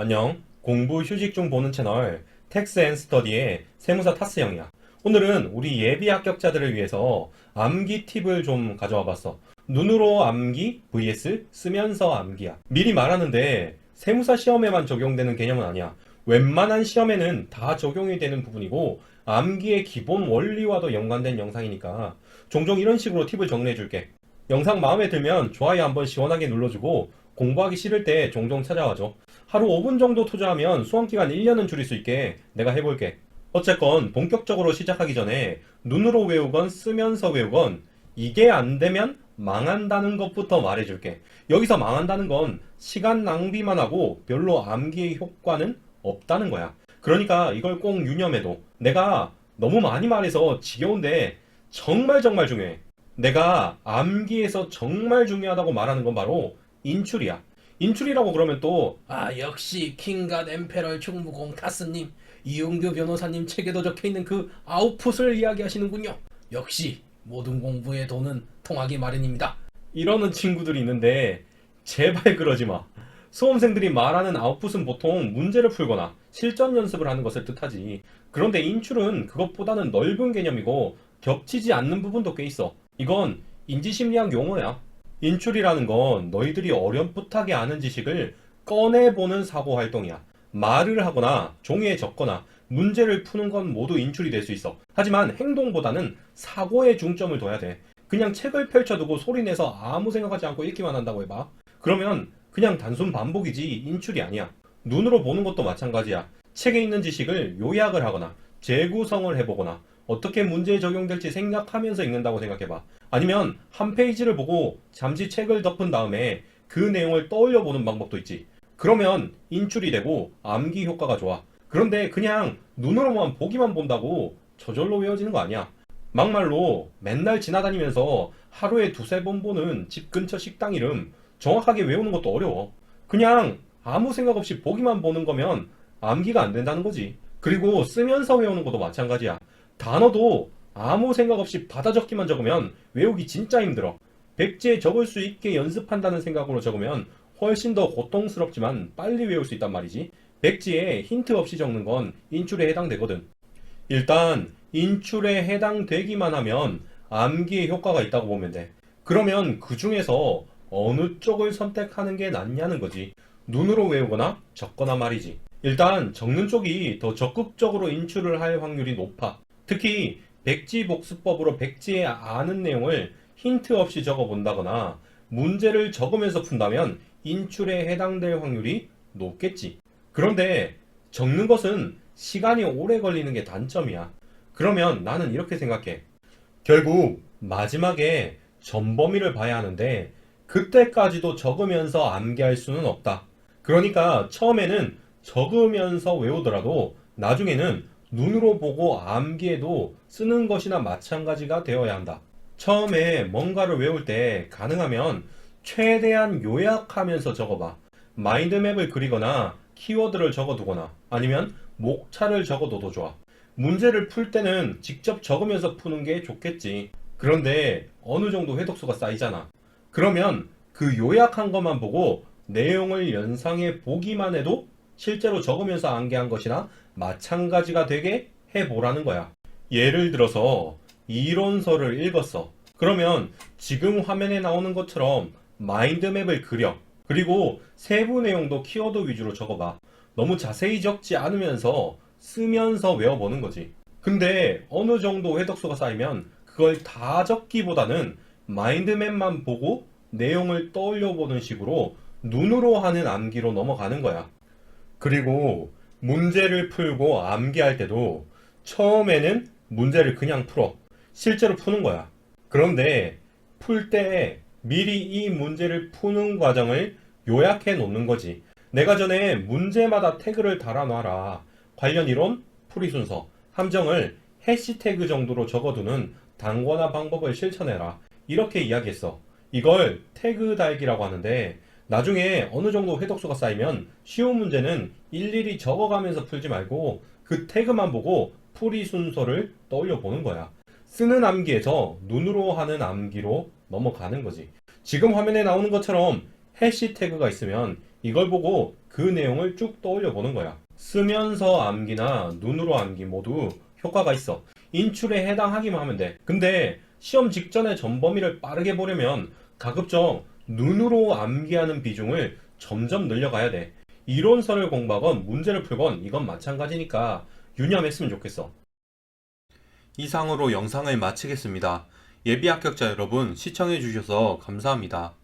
안녕. 공부 휴식 중 보는 채널 텍스 앤 스터디의 세무사 타스 형이야. 오늘은 우리 예비 합격자들을 위해서 암기 팁을 좀 가져와 봤어. 눈으로 암기 vs 쓰면서 암기야. 미리 말하는데 세무사 시험에만 적용되는 개념은 아니야. 웬만한 시험에는 다 적용이 되는 부분이고 암기의 기본 원리와도 연관된 영상이니까 종종 이런 식으로 팁을 정리해 줄게. 영상 마음에 들면 좋아요 한번 시원하게 눌러주고 공부하기 싫을 때 종종 찾아와줘. 하루 5분 정도 투자하면 수험기간 1년은 줄일 수 있게 내가 해볼게. 어쨌건 본격적으로 시작하기 전에 눈으로 외우건 쓰면서 외우건 이게 안 되면 망한다는 것부터 말해줄게. 여기서 망한다는 건 시간 낭비만 하고 별로 암기의 효과는 없다는 거야. 그러니까 이걸 꼭 유념해도. 내가 너무 많이 말해서 지겨운데 정말 정말 중요해. 내가 암기에서 정말 중요하다고 말하는 건 바로 인출이야. 인출이라고 그러면 또, 역시 킹갓 엠페럴 충무공 타스님, 이용규 변호사님 책에도 적혀있는 그 아웃풋을 이야기하시는군요. 역시 모든 공부의 돈은 통하기 마련입니다. 이러는 친구들이 있는데 제발 그러지 마. 수험생들이 말하는 아웃풋은 보통 문제를 풀거나 실전 연습을 하는 것을 뜻하지. 그런데 인출은 그것보다는 넓은 개념이고 겹치지 않는 부분도 꽤 있어. 이건 인지심리학 용어야. 인출이라는 건 너희들이 어렴풋하게 아는 지식을 꺼내보는 사고 활동이야. 말을 하거나 종이에 적거나 문제를 푸는 건 모두 인출이 될 수 있어. 하지만 행동보다는 사고에 중점을 둬야 돼. 그냥 책을 펼쳐두고 소리내서 아무 생각하지 않고 읽기만 한다고 해봐. 그러면 그냥 단순 반복이지 인출이 아니야. 눈으로 보는 것도 마찬가지야. 책에 있는 지식을 요약을 하거나 재구성을 해보거나 어떻게 문제에 적용될지 생각하면서 읽는다고 생각해봐. 아니면 한 페이지를 보고 잠시 책을 덮은 다음에 그 내용을 떠올려 보는 방법도 있지. 그러면 인출이 되고 암기 효과가 좋아. 그런데 그냥 눈으로만 보기만 본다고 저절로 외워지는 거 아니야. 막말로 맨날 지나다니면서 하루에 두세 번 보는 집 근처 식당 이름 정확하게 외우는 것도 어려워. 그냥 아무 생각 없이 보기만 보는 거면 암기가 안 된다는 거지. 그리고 쓰면서 외우는 것도 마찬가지야. 단어도 아무 생각 없이 받아 적기만 적으면 외우기 진짜 힘들어. 백지에 적을 수 있게 연습한다는 생각으로 적으면 훨씬 더 고통스럽지만 빨리 외울 수 있단 말이지. 백지에 힌트 없이 적는 건 인출에 해당되거든. 일단 인출에 해당되기만 하면 암기에 효과가 있다고 보면 돼. 그러면 그 중에서 어느 쪽을 선택하는 게 낫냐는 거지. 눈으로 외우거나 적거나 말이지. 일단 적는 쪽이 더 적극적으로 인출을 할 확률이 높아. 특히 백지 복습법으로 백지에 아는 내용을 힌트 없이 적어 본다거나 문제를 적으면서 푼다면 인출에 해당될 확률이 높겠지. 그런데 적는 것은 시간이 오래 걸리는 게 단점이야. 그러면 나는 이렇게 생각해. 결국 마지막에 전범위를 봐야 하는데 그때까지도 적으면서 암기할 수는 없다. 그러니까 처음에는 적으면서 외우더라도 나중에는 눈으로 보고 암기해도 쓰는 것이나 마찬가지가 되어야 한다. 처음에 뭔가를 외울 때 가능하면 최대한 요약하면서 적어봐. 마인드맵을 그리거나 키워드를 적어두거나 아니면 목차를 적어둬도 좋아. 문제를 풀 때는 직접 적으면서 푸는 게 좋겠지. 그런데 어느 정도 회독수가 쌓이잖아. 그러면 그 요약한 것만 보고 내용을 연상해 보기만 해도 실제로 적으면서 암기한 것이나 마찬가지가 되게 해보라는 거야. 예를 들어서 이론서를 읽었어. 그러면 지금 화면에 나오는 것처럼 마인드맵을 그려. 그리고 세부 내용도 키워드 위주로 적어봐. 너무 자세히 적지 않으면서 쓰면서 외워보는 거지. 근데 어느 정도 회독수가 쌓이면 그걸 다 적기보다는 마인드맵만 보고 내용을 떠올려보는 식으로 눈으로 하는 암기로 넘어가는 거야. 그리고 문제를 풀고 암기할 때도 처음에는 문제를 그냥 풀어. 실제로 푸는 거야. 그런데 풀 때 미리 이 문제를 푸는 과정을 요약해 놓는 거지. 내가 전에 문제마다 태그를 달아놔라. 관련 이론, 풀이 순서, 함정을 해시태그 정도로 적어두는 단권화 방법을 실천해라. 이렇게 이야기했어. 이걸 태그 달기라고 하는데 나중에 어느 정도 회독수가 쌓이면 쉬운 문제는 일일이 적어가면서 풀지 말고 그 태그만 보고 풀이 순서를 떠올려 보는 거야. 쓰는 암기에서 눈으로 하는 암기로 넘어가는 거지. 지금 화면에 나오는 것처럼 해시태그가 있으면 이걸 보고 그 내용을 쭉 떠올려 보는 거야. 쓰면서 암기나 눈으로 암기 모두 효과가 있어. 인출에 해당하기만 하면 돼. 근데 시험 직전에 전범위를 빠르게 보려면 가급적 눈으로 암기하는 비중을 점점 늘려가야 돼. 이론서를 공부하건 문제를 풀건 이건 마찬가지니까 유념했으면 좋겠어. 이상으로 영상을 마치겠습니다. 예비 합격자 여러분 시청해 주셔서 감사합니다.